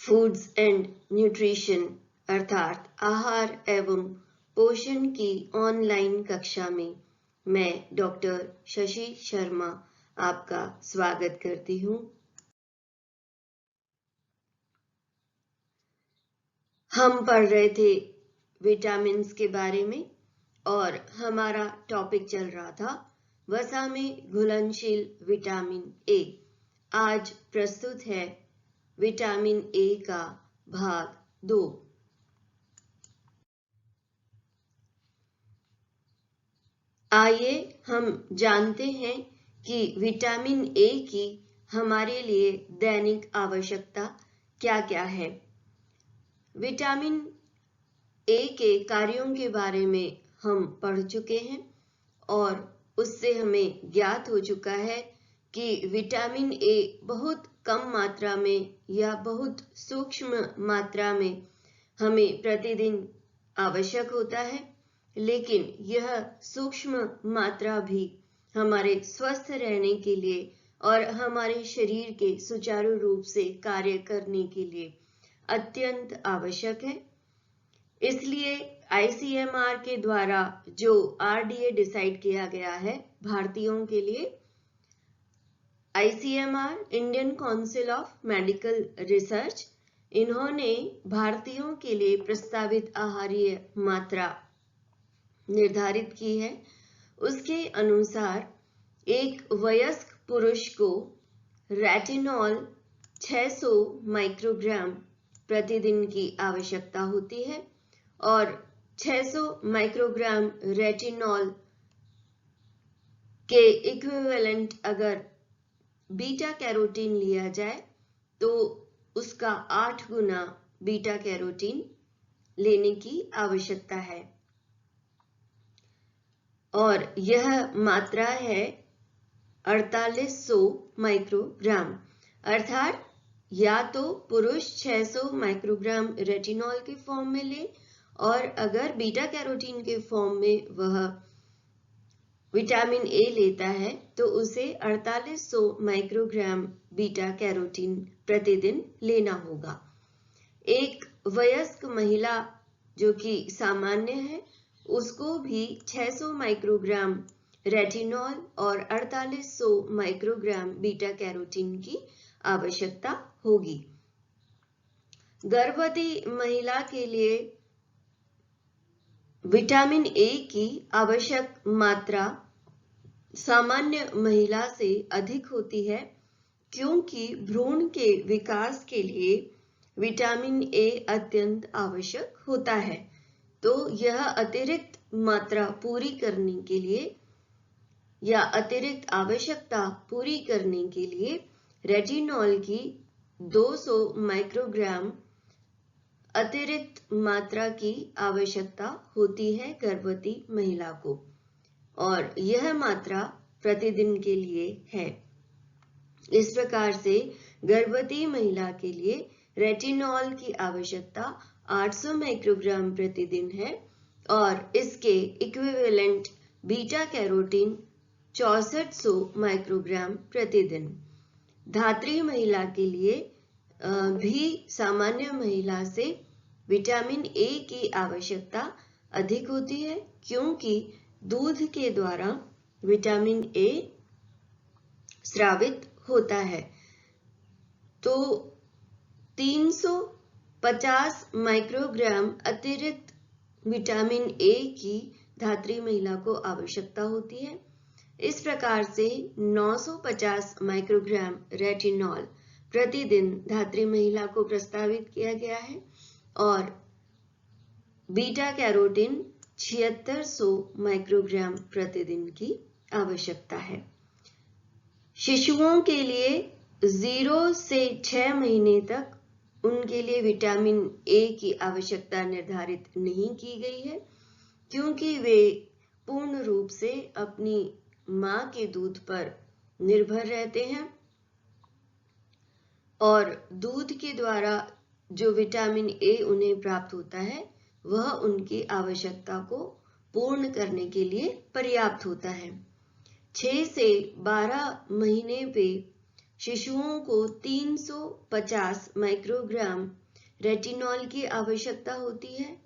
Foods and nutrition अर्थात आहार एवं पोषण की ऑनलाइन कक्षा में मैं डॉक्टर शशि शर्मा आपका स्वागत करती हूँ। हम पढ़ रहे थे विटामिन्स के बारे में और हमारा टॉपिक चल रहा था वसा में घुलनशील विटामिन ए। आज प्रस्तुत है विटामिन ए का भाग 2। आइए हम जानते हैं कि विटामिन ए की हमारे लिए दैनिक आवश्यकता क्या क्या है। विटामिन ए के कार्यों के बारे में हम पढ़ चुके हैं और उससे हमें ज्ञात हो चुका है कि विटामिन ए बहुत कम मात्रा में या बहुत सूक्ष्म मात्रा में हमें प्रतिदिन आवश्यक होता है, लेकिन यह सूक्ष्म मात्रा भी हमारे स्वस्थ रहने के लिए और हमारे शरीर के सुचारू रूप से कार्य करने के लिए अत्यंत आवश्यक है। इसलिए ICMR के द्वारा जो RDA डिसाइड किया गया है भारतीयों के लिए, ICMR Indian council of medical research, इन्होंने भारतीयों के लिए प्रस्तावित आहारीय मात्रा निर्धारित की है। उसके अनुसार एक वयस्क पुरुष को रेटिनॉल 600 माइक्रोग्राम प्रतिदिन की आवश्यकता होती है और 600 माइक्रोग्राम रेटिनॉल के इक्विवेलेंट अगर बीटा कैरोटीन लिया जाए तो उसका 8 गुना बीटा कैरोटीन लेने की आवश्यकता है और यह मात्रा है 4800 माइक्रोग्राम। अर्थात या तो पुरुष 600 माइक्रोग्राम रेटिनॉल के फॉर्म में ले और अगर बीटा कैरोटीन के फॉर्म में वह विटामिन ए लेता है तो उसे 4800 माइक्रोग्राम बीटा कैरोटीन प्रतिदिन लेना होगा। एक वयस्क महिला जो कि सामान्य है उसको भी 600 माइक्रोग्राम रेटिनॉल और 4800 माइक्रोग्राम बीटा कैरोटीन की आवश्यकता होगी। गर्भवती महिला के लिए विटामिन ए की आवश्यक मात्रा सामान्य महिला से अधिक होती है क्योंकि भ्रूण के विकास के लिए विटामिन ए अत्यंत आवश्यक होता है। तो यह अतिरिक्त मात्रा पूरी करने के लिए या अतिरिक्त आवश्यकता पूरी करने के लिए रेटिनॉल की 200 माइक्रोग्राम अतिरिक्त मात्रा की आवश्यकता होती है गर्भवती महिला को और यह मात्रा प्रतिदिन के लिए है। इस प्रकार से गर्भवती महिला के लिए रेटिनॉल की आवश्यकता 800 माइक्रोग्राम प्रतिदिन है और इसके इक्विवेलेंट बीटा कैरोटीन 6400 माइक्रोग्राम प्रतिदिन। धात्री महिला के लिए भी सामान्य महिला से विटामिन ए की आवश्यकता अधिक होती है क्योंकि दूध के द्वारा विटामिन ए स्रावित होता है। तो 350 माइक्रोग्राम अतिरिक्त विटामिन ए की धात्री महिला को आवश्यकता होती है। इस प्रकार से 950 माइक्रोग्राम रेटिनॉल प्रतिदिन धात्री महिला को प्रस्तावित किया गया है और बीटा कैरोटीन 7600 माइक्रोग्राम प्रतिदिन की आवश्यकता है। शिशुओं के लिए 0 से 6 महीने तक उनके लिए विटामिन ए की आवश्यकता निर्धारित नहीं की गई है क्योंकि वे पूर्ण रूप से अपनी मां के दूध पर निर्भर रहते हैं और दूध के द्वारा जो विटामिन ए उन्हें प्राप्त होता है वह उनकी आवश्यकता को पूर्ण करने के लिए पर्याप्त होता है। 6 से 12 महीने पे शिशुओं को 350 माइक्रोग्राम रेटिनॉल की आवश्यकता होती है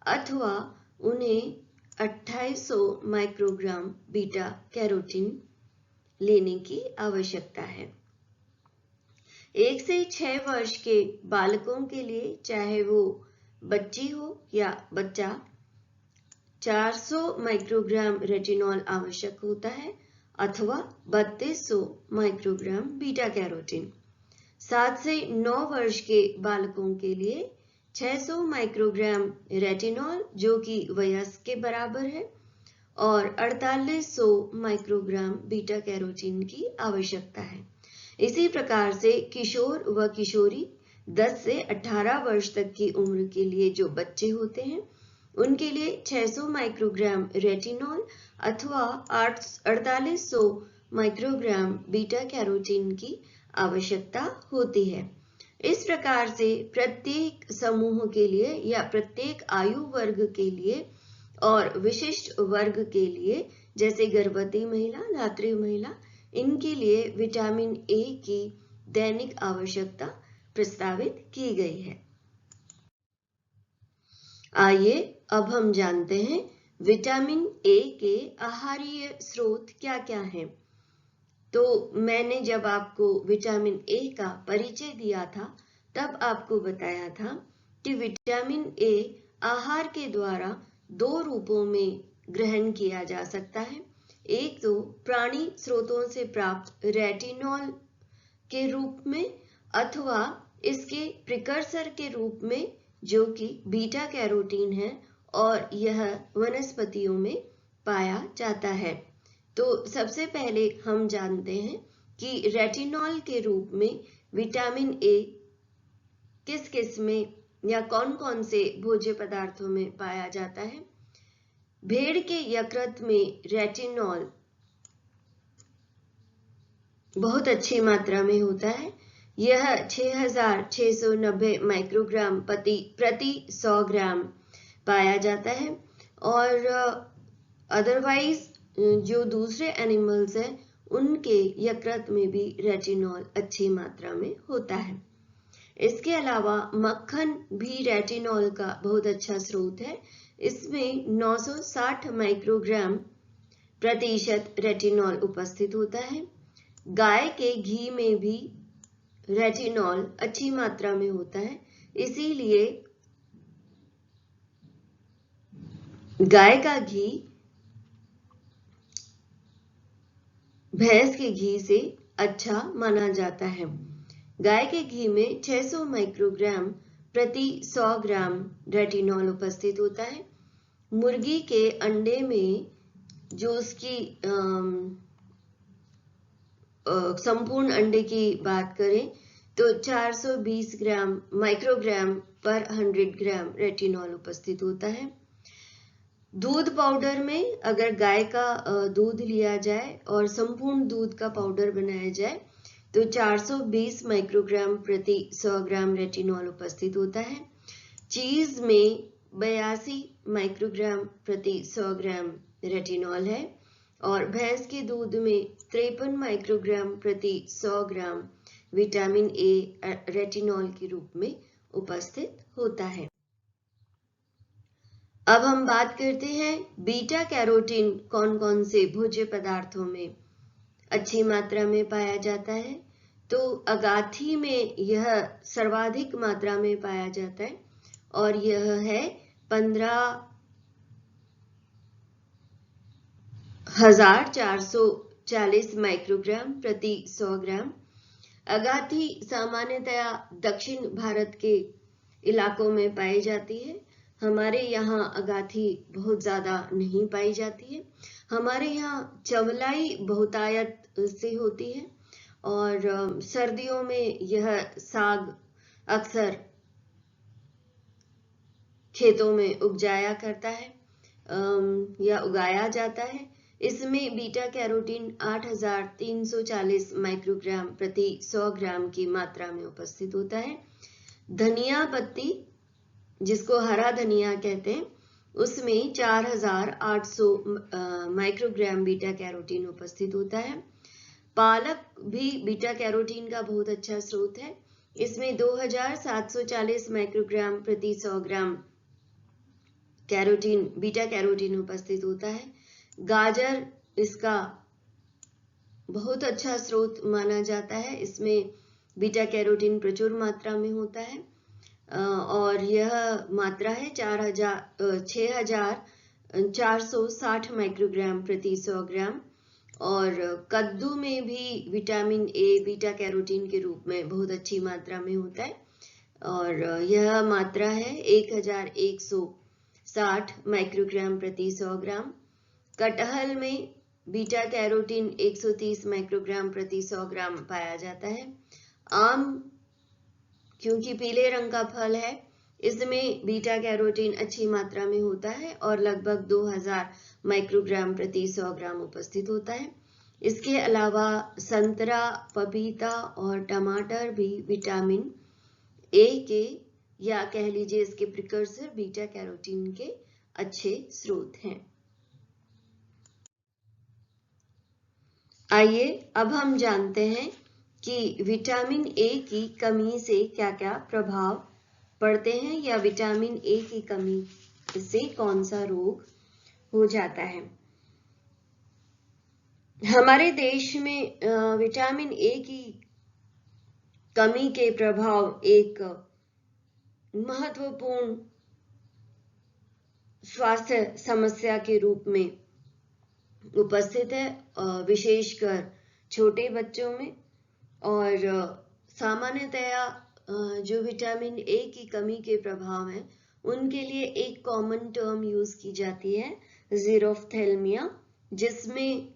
अथवा उन्हें 2800 माइक्रोग्राम बीटा कैरोटीन लेने की आवश्यकता है। 1 से 6 वर्ष के बालकों के लिए, चाहे वो बच्ची हो या बच्चा, 400 माइक्रोग्राम रेटिनॉल आवश्यक होता है अथवा 3200 माइक्रोग्राम बीटा कैरोटीन। 7 से 9 वर्ष के बालकों के लिए 600 माइक्रोग्राम रेटिनॉल जो कि वयस्क के बराबर है और 4800 माइक्रोग्राम बीटा कैरोटीन की आवश्यकता है। इसी प्रकार से किशोर व किशोरी 10 से 18 वर्ष तक की उम्र के लिए जो बच्चे होते हैं उनके लिए 600 माइक्रोग्राम रेटिनॉल अथवा 4800 माइक्रोग्राम बीटा कैरोटीन की आवश्यकता होती है। इस प्रकार से प्रत्येक समूह के लिए या प्रत्येक आयु वर्ग के लिए और विशिष्ट वर्ग के लिए, जैसे गर्भवती महिला, धात्री महिला, इनके लिए विटामिन ए की दैनिक आवश्यकता प्रस्तावित की गई है। आइए अब हम जानते हैं विटामिन ए के आहारीय स्रोत क्या क्या हैं। तो मैंने जब आपको विटामिन ए का परिचय दिया था तब आपको बताया था कि विटामिन ए आहार के द्वारा 2 रूपों में ग्रहण किया जा सकता है। एक तो प्राणी स्रोतों से प्राप्त रेटिनॉल के रूप में अथवा इसके प्रिकर्सर के रूप में जो कि बीटा कैरोटीन है और यह वनस्पतियों में पाया जाता है। तो सबसे पहले हम जानते हैं कि रेटिनॉल के रूप में विटामिन ए किस किस में या कौन कौन से भोज्य पदार्थों में पाया जाता है। भेड़ के यकृत में रेटिनॉल बहुत अच्छी मात्रा में होता है। यह 6690 माइक्रोग्राम प्रति 100 ग्राम पाया जाता है और अदरवाइज जो दूसरे एनिमल्स हैं उनके यकृत में भी रेटिनॉल अच्छी मात्रा में होता है। इसके अलावा मक्खन भी रेटिनॉल का बहुत अच्छा स्रोत है। इसमें 960 माइक्रोग्राम प्रतिशत रेटिनॉल उपस्थित होता है। गाय के घी में भी रेटिनॉल अच्छी मात्रा में होता है, इसीलिए गाय का घी भैंस के घी से अच्छा माना जाता है। गाय के घी में 600 माइक्रोग्राम प्रति 100 ग्राम रेटिनॉल उपस्थित होता है। मुर्गी के अंडे में जो उसकी संपूर्ण अंडे की बात करें तो 420 माइक्रोग्राम पर 100 ग्राम रेटिनॉल उपस्थित होता है। दूध पाउडर में अगर गाय का दूध लिया जाए और संपूर्ण दूध का पाउडर बनाया जाए तो 420 माइक्रोग्राम प्रति 100 ग्राम रेटिनॉल उपस्थित होता है। चीज में 82 माइक्रोग्राम प्रति 100 ग्राम रेटिनॉल है और भैंस के दूध में 53 माइक्रोग्राम प्रति 100 ग्राम विटामिन ए रेटिनॉल के रूप में उपस्थित होता है। अब हम बात करते हैं बीटा कैरोटीन कौन कौन से भोज्य पदार्थों में अच्छी मात्रा में पाया जाता है। तो अगाथी में यह सर्वाधिक मात्रा में पाया जाता है और यह है 15,440 माइक्रोग्राम प्रति 100 ग्राम। अगाथी सामान्यतया दक्षिण भारत के इलाकों में पाई जाती है। हमारे यहाँ अगाथी बहुत ज्यादा नहीं पाई जाती है। हमारे यहाँ चवलाई बहुतायत से होती है और सर्दियों में यह साग अक्सर खेतों में उपजाया करता है या उगाया जाता है। इसमें बीटा कैरोटीन 8,340 माइक्रोग्राम प्रति 100 ग्राम की मात्रा में उपस्थित होता है। धनिया पत्ती जिसको हरा धनिया कहते हैं उसमें 4,800 माइक्रोग्राम बीटा कैरोटीन उपस्थित होता है। पालक भी बीटा कैरोटीन का बहुत अच्छा स्रोत है। इसमें 2740 माइक्रोग्राम प्रति 100 ग्राम कैरोटीन, बीटा कैरोटीन उपस्थित होता है। गाजर इसका बहुत अच्छा स्रोत माना जाता है। इसमें बीटा कैरोटीन प्रचुर मात्रा में होता है और यह मात्रा है 6460 माइक्रोग्राम प्रति 100 ग्राम। और कद्दू में भी विटामिन ए बीटा कैरोटीन के रूप में बहुत अच्छी मात्रा में होता है और यह मात्रा है 1160 माइक्रोग्राम प्रति 100 ग्राम। कटहल में बीटा कैरोटीन 130 माइक्रोग्राम प्रति 100 ग्राम पाया जाता है। आम क्योंकि पीले रंग का फल है, इसमें बीटा कैरोटीन अच्छी मात्रा में होता है और लगभग 2000 माइक्रोग्राम प्रति 100 ग्राम उपस्थित होता है। इसके अलावा संतरा, पपीता और टमाटर भी विटामिन ए के, या कह लीजिए इसके प्रिकर्सर, बीटा कैरोटीन के अच्छे स्रोत हैं। आइए अब हम जानते हैं कि विटामिन ए की कमी से क्या क्या प्रभाव पड़ते हैं या विटामिन ए की कमी से कौन सा रोग हो जाता है। हमारे देश में विटामिन ए की कमी के प्रभाव एक महत्वपूर्ण स्वास्थ्य समस्या के रूप में उपस्थित है, विशेषकर छोटे बच्चों में। और सामान्यतया जो विटामिन ए की कमी के प्रभाव हैं उनके लिए एक कॉमन टर्म यूज की जाती है, ज़ीरोफ्थेल्मिया, जिसमें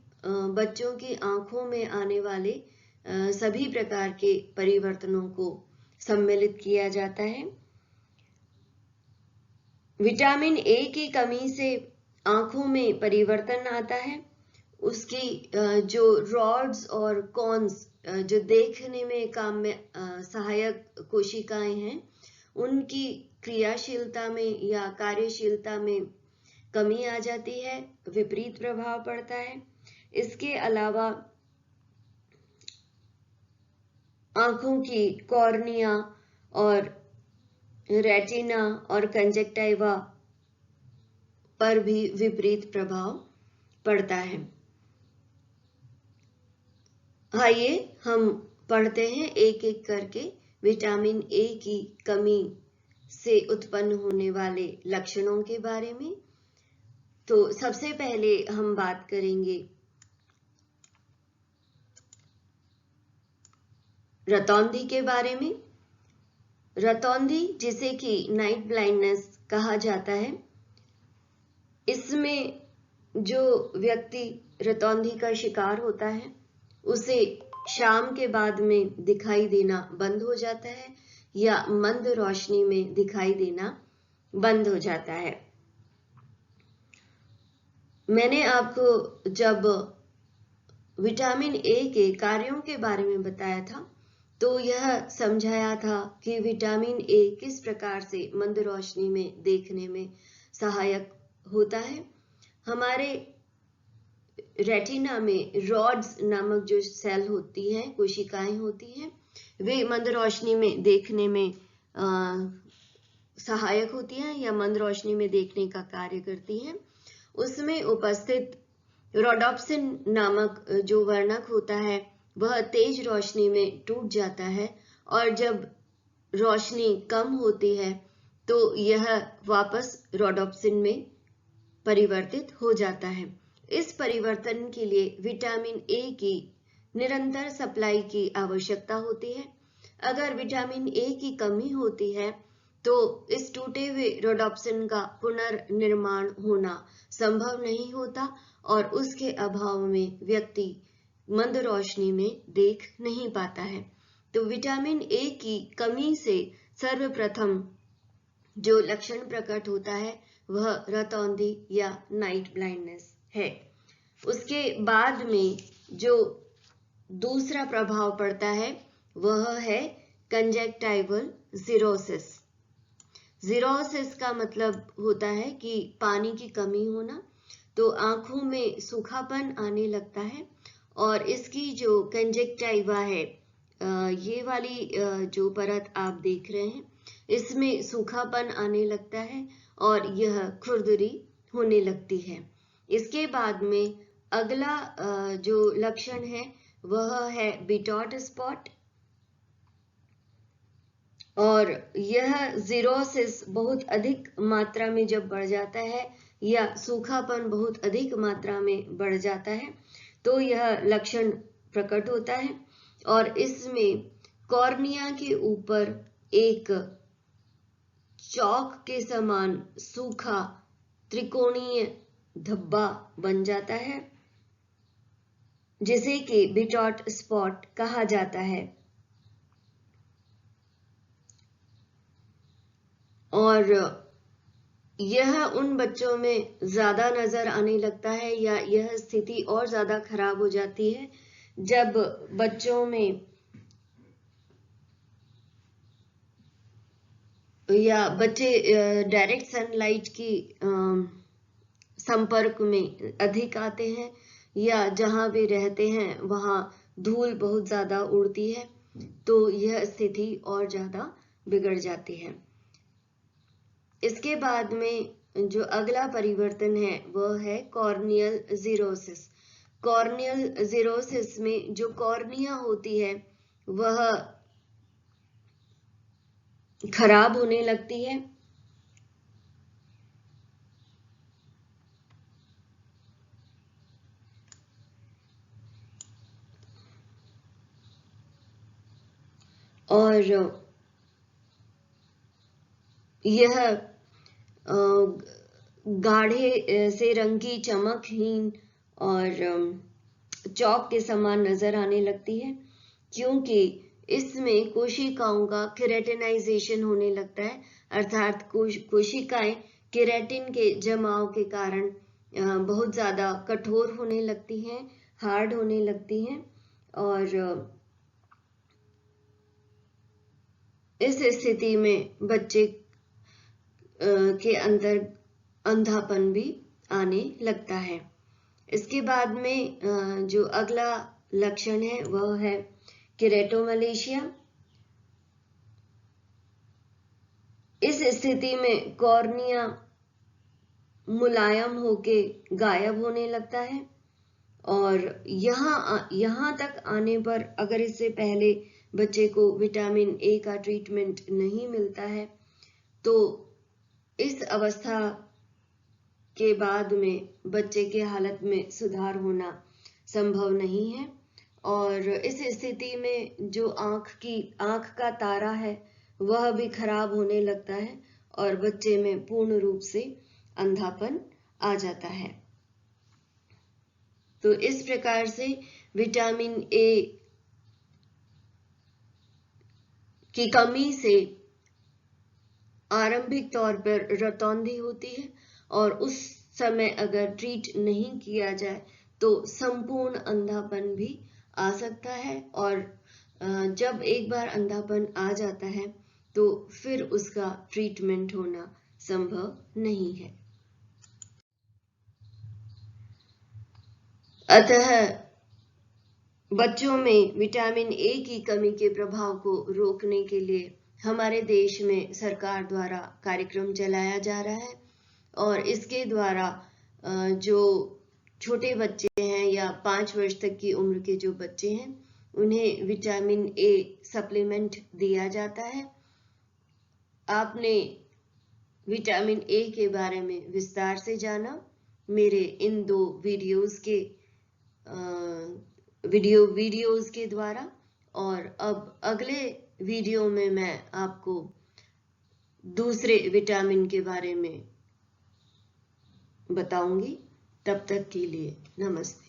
बच्चों की आंखों में आने वाले सभी प्रकार के परिवर्तनों को सम्मिलित किया जाता है। विटामिन ए की कमी से आंखों में परिवर्तन आता है। उसकी जो रॉड्स और कॉन्स, जो देखने में काम में सहायक कोशिकाएं हैं, उनकी क्रियाशीलता में या कार्यशीलता में कमी आ जाती है, विपरीत प्रभाव पड़ता है। इसके अलावा आंखों की कॉर्निया और रेटिना और कंजक्टिवा पर भी विपरीत प्रभाव पड़ता है। आइए हम पढ़ते हैं एक एक करके विटामिन ए की कमी से उत्पन्न होने वाले लक्षणों के बारे में। तो सबसे पहले हम बात करेंगे रतौंधी के बारे में। रतौंधी, जिसे कि नाइट ब्लाइंडनेस कहा जाता है, इसमें जो व्यक्ति रतौंधी का शिकार होता है उसे शाम के बाद में दिखाई देना बंद हो जाता है या मंद रोशनी में दिखाई देना बंद हो जाता है। मैंने आपको जब विटामिन ए के कार्यों के बारे में बताया था तो यह समझाया था कि विटामिन ए किस प्रकार से मंद रोशनी में देखने में सहायक होता है। हमारे रेटिना में रॉड्स नामक जो सेल होती हैं, कोशिकाएं होती हैं, वे मंद रोशनी में देखने में सहायक होती हैं या मंद रोशनी में देखने का कार्य करती हैं। उसमें उपस्थित रोडोप्सिन नामक जो वर्णक होता है वह तेज रोशनी में टूट जाता है और जब रोशनी कम होती है तो यह वापस रोडोप्सिन में परिवर्तित हो जाता है। इस परिवर्तन के लिए विटामिन ए की निरंतर सप्लाई की आवश्यकता होती है। अगर विटामिन ए की कमी होती है तो इस टूटे हुए रोडोप्सिन का पुनर्निर्माण होना संभव नहीं होता और उसके अभाव में व्यक्ति मंद रोशनी में देख नहीं पाता है। तो विटामिन ए की कमी से सर्वप्रथम जो लक्षण प्रकट होता है वह रतौंधी या नाइट ब्लाइंडनेस है। उसके बाद में जो दूसरा प्रभाव पड़ता है वह है कंजक्टिवल ज़ीरोसिस। ज़ीरोसिस का मतलब होता है कि पानी की कमी होना, तो आंखों में सूखापन आने लगता है और इसकी जो कंजक्टिवा है, ये वाली जो परत आप देख रहे हैं, इसमें सूखापन आने लगता है और यह खुरदरी होने लगती है। इसके बाद में अगला जो लक्षण है वह है बिटॉट स्पॉट, और यह ज़ीरोसिस बहुत अधिक मात्रा में जब बढ़ जाता है या सूखापन बहुत अधिक मात्रा में बढ़ जाता है तो यह लक्षण प्रकट होता है, और इसमें कॉर्निया के ऊपर एक चौक के समान सूखा त्रिकोणीय धब्बा बन जाता है, जिसे कि बिटॉट स्पॉट कहा जाता है। और यह उन बच्चों में ज्यादा नजर आने लगता है, या यह स्थिति और ज्यादा खराब हो जाती है जब बच्चों में या बच्चे डायरेक्ट सनलाइट की संपर्क में अधिक आते हैं, या जहां वे रहते हैं वहां धूल बहुत ज्यादा उड़ती है, तो यह स्थिति और ज्यादा बिगड़ जाती है। इसके बाद में जो अगला परिवर्तन है वह है कॉर्नियल ज़ीरोसिस। कॉर्नियल ज़ीरोसिस में जो कॉर्निया होती है वह खराब होने लगती है, और यह गाढ़े से रंग की चमकहीन और चौक के समान नजर आने लगती है, क्योंकि इसमें कोशिकाओं का केराटिनाइजेशन होने लगता है, अर्थात कोशिकाएं केराटिन के जमाव के कारण बहुत ज्यादा कठोर होने लगती हैं, हार्ड होने लगती हैं, और इस स्थिति में बच्चे के अंदर अंधापन भी आने लगता है। इसके बाद में जो अगला लक्षण है वह है केरेटोमलेशिया। इस स्थिति में कॉर्निया मुलायम होके गायब होने लगता है, और यहाँ तक आने पर अगर इससे पहले बच्चे को विटामिन ए का ट्रीटमेंट नहीं मिलता है तो इस अवस्था के बाद में बच्चे के हालत में सुधार होना संभव नहीं है, और इस स्थिति में जो आंख का तारा है वह भी खराब होने लगता है, और बच्चे में पूर्ण रूप से अंधापन आ जाता है। तो इस प्रकार से विटामिन ए की कमी से आरंभिक तौर पर रतौंधी होती है, और उस समय अगर ट्रीट नहीं किया जाए तो संपूर्ण अंधापन भी आ सकता है, और जब एक बार अंधापन आ जाता है तो फिर उसका ट्रीटमेंट होना संभव नहीं है। अतः बच्चों में विटामिन ए की कमी के प्रभाव को रोकने के लिए हमारे देश में सरकार द्वारा कार्यक्रम चलाया जा रहा है, और इसके द्वारा जो छोटे बच्चे हैं या 5 वर्ष तक की उम्र के जो बच्चे हैं उन्हें विटामिन ए सप्लीमेंट दिया जाता है। आपने विटामिन ए के बारे में विस्तार से जाना मेरे इन 2 वीडियोस के द्वारा, और अब अगले वीडियो में मैं आपको दूसरे विटामिन के बारे में बताऊंगी। तब तक के लिए नमस्ते।